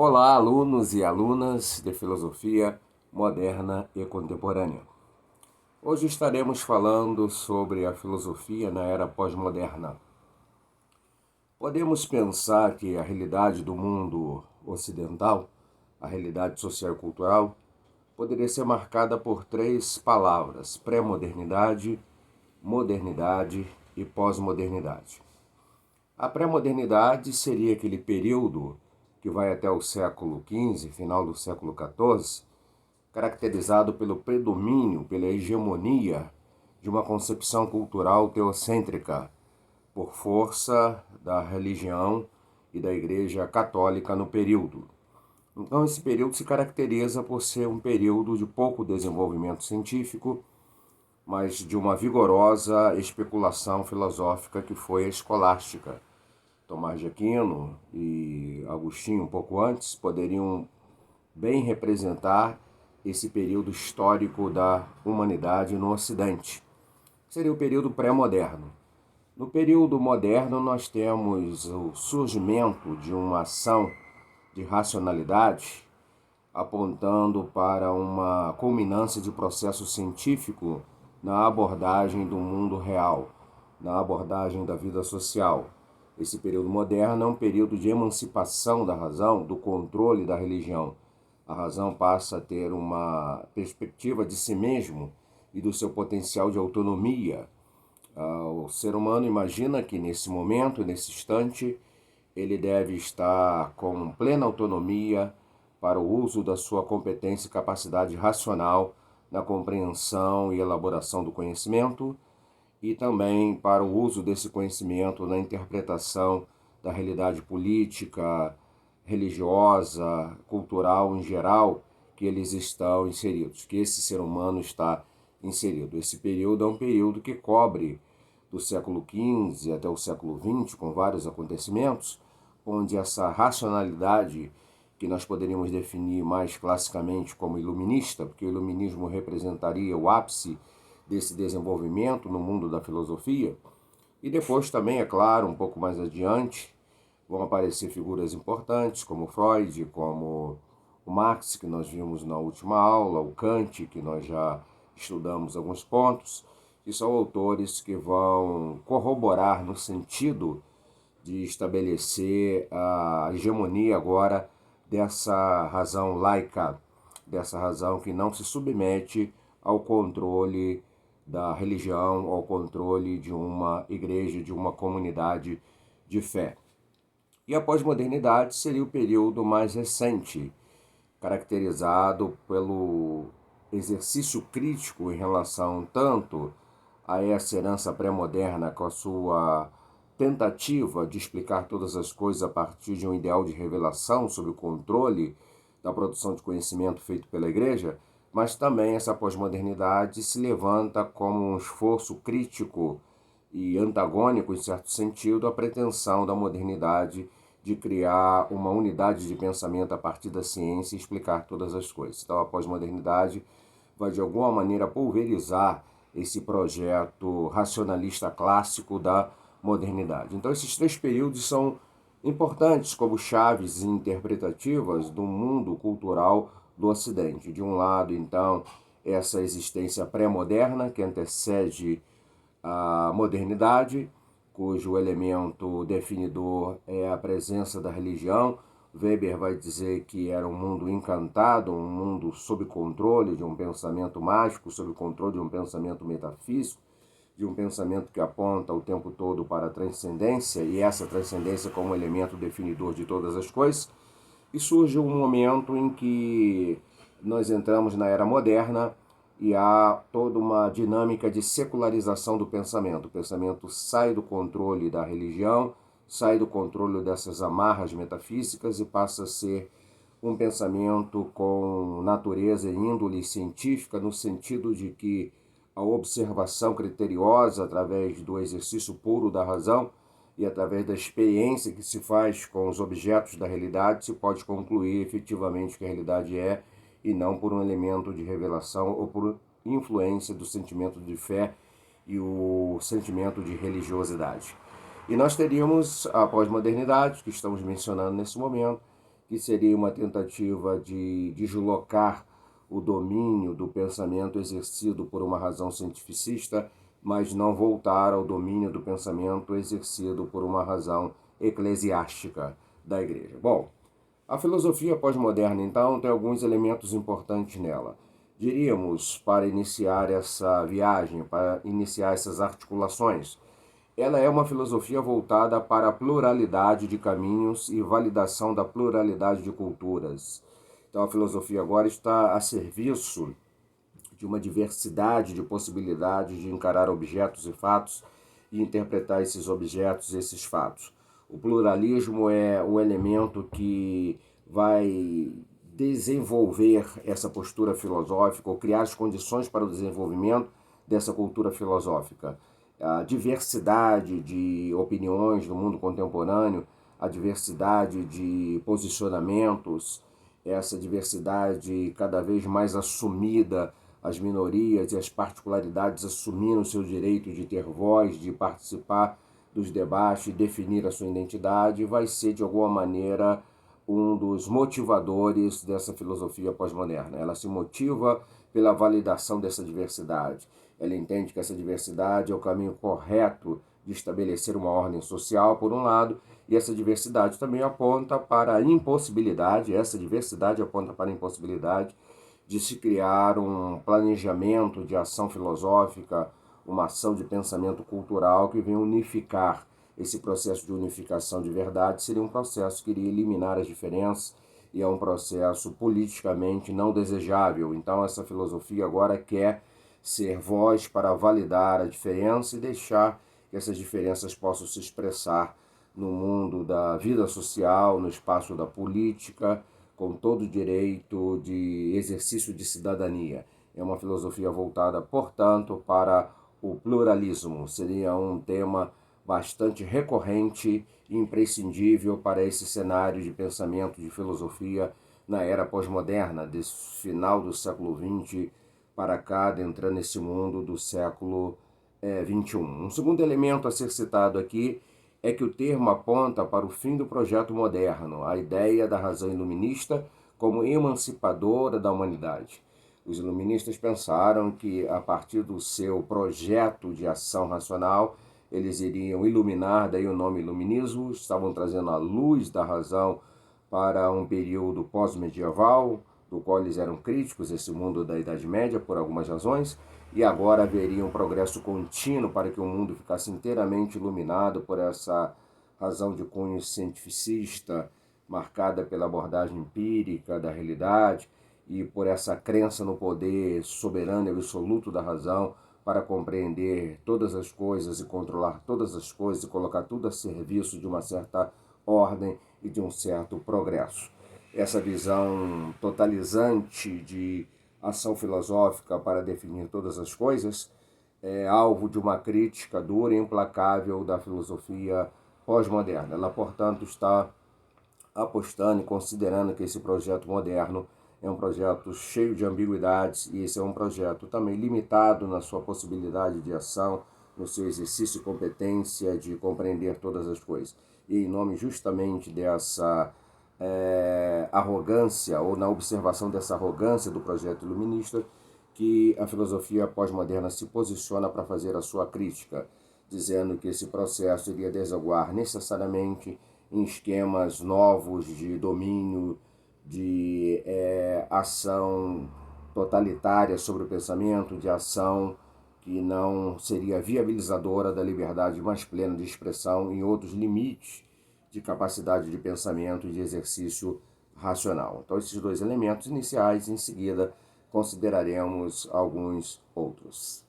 Olá, alunos e alunas de Filosofia Moderna e Contemporânea. Hoje estaremos falando sobre a filosofia na era pós-moderna. Podemos pensar que a realidade do mundo ocidental, a realidade social e cultural, poderia ser marcada por três palavras: pré-modernidade, modernidade e pós-modernidade. A pré-modernidade seria aquele período que vai até o século XV, final do século XIV, caracterizado pelo predomínio, pela hegemonia de uma concepção cultural teocêntrica, por força da religião e da Igreja Católica no período. Então, esse período se caracteriza por ser um período de pouco desenvolvimento científico, mas de uma vigorosa especulação filosófica que foi a escolástica. Tomás de Aquino e Agostinho, um pouco antes, poderiam bem representar esse período histórico da humanidade no Ocidente. Seria o período pré-moderno. No período moderno, nós temos o surgimento de uma ação de racionalidade apontando para uma culminância de processo científico na abordagem do mundo real, na abordagem da vida social. Esse período moderno é um período de emancipação da razão, do controle da religião. A razão passa a ter uma perspectiva de si mesmo e do seu potencial de autonomia. O ser humano imagina que nesse momento, nesse instante, ele deve estar com plena autonomia para o uso da sua competência e capacidade racional na compreensão e elaboração do conhecimento e também para o uso desse conhecimento na interpretação da realidade política, religiosa, cultural em geral que eles estão inseridos, que esse ser humano está inserido. Esse período é um período que cobre do século XV até o século XX, com vários acontecimentos, onde essa racionalidade, que nós poderíamos definir mais classicamente como iluminista, porque o iluminismo representaria o ápice desse desenvolvimento no mundo da filosofia, e depois também, é claro, um pouco mais adiante, vão aparecer figuras importantes como Freud, como o Marx, que nós vimos na última aula, o Kant, que nós já estudamos alguns pontos, que são autores que vão corroborar no sentido de estabelecer a hegemonia agora dessa razão laica, dessa razão que não se submete ao controle da religião, ao controle de uma igreja, de uma comunidade de fé. E a pós-modernidade seria o período mais recente, caracterizado pelo exercício crítico em relação tanto a essa herança pré-moderna com a sua tentativa de explicar todas as coisas a partir de um ideal de revelação sob o controle da produção de conhecimento feito pela Igreja, mas também essa pós-modernidade se levanta como um esforço crítico e antagônico, em certo sentido, à pretensão da modernidade de criar uma unidade de pensamento a partir da ciência e explicar todas as coisas. Então, a pós-modernidade vai, de alguma maneira, pulverizar esse projeto racionalista clássico da modernidade. Então, esses três períodos são importantes como chaves interpretativas do mundo cultural do Ocidente. De um lado, então, essa existência pré-moderna que antecede a modernidade, cujo elemento definidor é a presença da religião. Weber vai dizer que era um mundo encantado, um mundo sob controle de um pensamento mágico, sob controle de um pensamento metafísico, de um pensamento que aponta o tempo todo para a transcendência, e essa transcendência como elemento definidor de todas as coisas. E surge um momento em que nós entramos na era moderna e há toda uma dinâmica de secularização do pensamento. O pensamento sai do controle da religião, sai do controle dessas amarras metafísicas e passa a ser um pensamento com natureza e índole científica, no sentido de que a observação criteriosa, através do exercício puro da razão e através da experiência que se faz com os objetos da realidade, se pode concluir efetivamente o que a realidade é, e não por um elemento de revelação ou por influência do sentimento de fé e o sentimento de religiosidade. E nós teríamos a pós-modernidade, que estamos mencionando nesse momento, que seria uma tentativa de deslocar o domínio do pensamento exercido por uma razão cientificista, mas não voltar ao domínio do pensamento exercido por uma razão eclesiástica da Igreja. Bom, a filosofia pós-moderna, então, tem alguns elementos importantes nela. Diríamos, para iniciar essa viagem, para iniciar essas articulações, ela é uma filosofia voltada para a pluralidade de caminhos e validação da pluralidade de culturas. Então, a filosofia agora está a serviço de uma diversidade de possibilidades de encarar objetos e fatos e interpretar esses objetos e esses fatos. O pluralismo é o elemento que vai desenvolver essa postura filosófica ou criar as condições para o desenvolvimento dessa cultura filosófica. A diversidade de opiniões no mundo contemporâneo, a diversidade de posicionamentos, essa diversidade cada vez mais assumida, as minorias e as particularidades assumindo o seu direito de ter voz, de participar dos debates, definir a sua identidade, vai ser de alguma maneira um dos motivadores dessa filosofia pós-moderna. Ela se motiva pela validação dessa diversidade. Ela entende que essa diversidade é o caminho correto de estabelecer uma ordem social, por um lado, e essa diversidade também aponta para a impossibilidade, essa diversidade aponta para a impossibilidade de se criar um planejamento de ação filosófica, uma ação de pensamento cultural que venha unificar. Esse processo de unificação de verdade seria um processo que iria eliminar as diferenças e é um processo politicamente não desejável. Então essa filosofia agora quer ser voz para validar a diferença e deixar que essas diferenças possam se expressar no mundo da vida social, no espaço da política, com todo o direito de exercício de cidadania. É uma filosofia voltada, portanto, para o pluralismo. Seria um tema bastante recorrente e imprescindível para esse cenário de pensamento de filosofia na era pós-moderna, desse final do século XX para cá, adentrando nesse mundo do século XXI. Um segundo elemento a ser citado aqui é que o termo aponta para o fim do projeto moderno, a ideia da razão iluminista como emancipadora da humanidade. Os iluministas pensaram que, a partir do seu projeto de ação racional, eles iriam iluminar, daí o nome iluminismo, estavam trazendo a luz da razão para um período pós-medieval, do qual eles eram críticos, esse mundo da Idade Média, por algumas razões, e agora haveria um progresso contínuo para que o mundo ficasse inteiramente iluminado por essa razão de cunho cientificista, marcada pela abordagem empírica da realidade e por essa crença no poder soberano e absoluto da razão para compreender todas as coisas e controlar todas as coisas e colocar tudo a serviço de uma certa ordem e de um certo progresso. Essa visão totalizante de ação filosófica para definir todas as coisas é alvo de uma crítica dura e implacável da filosofia pós-moderna. Ela, portanto, está apostando e considerando que esse projeto moderno é um projeto cheio de ambiguidades e esse é um projeto também limitado na sua possibilidade de ação, no seu exercício e competência de compreender todas as coisas. E em nome justamente dessa arrogância, ou na observação dessa arrogância do projeto iluminista, que a filosofia pós-moderna se posiciona para fazer a sua crítica, dizendo que esse processo iria desaguar necessariamente em esquemas novos de domínio, de ação totalitária sobre o pensamento, de ação que não seria viabilizadora da liberdade mais plena de expressão em outros limites de capacidade de pensamento e de exercício racional. Então, esses dois elementos iniciais, em seguida, consideraremos alguns outros.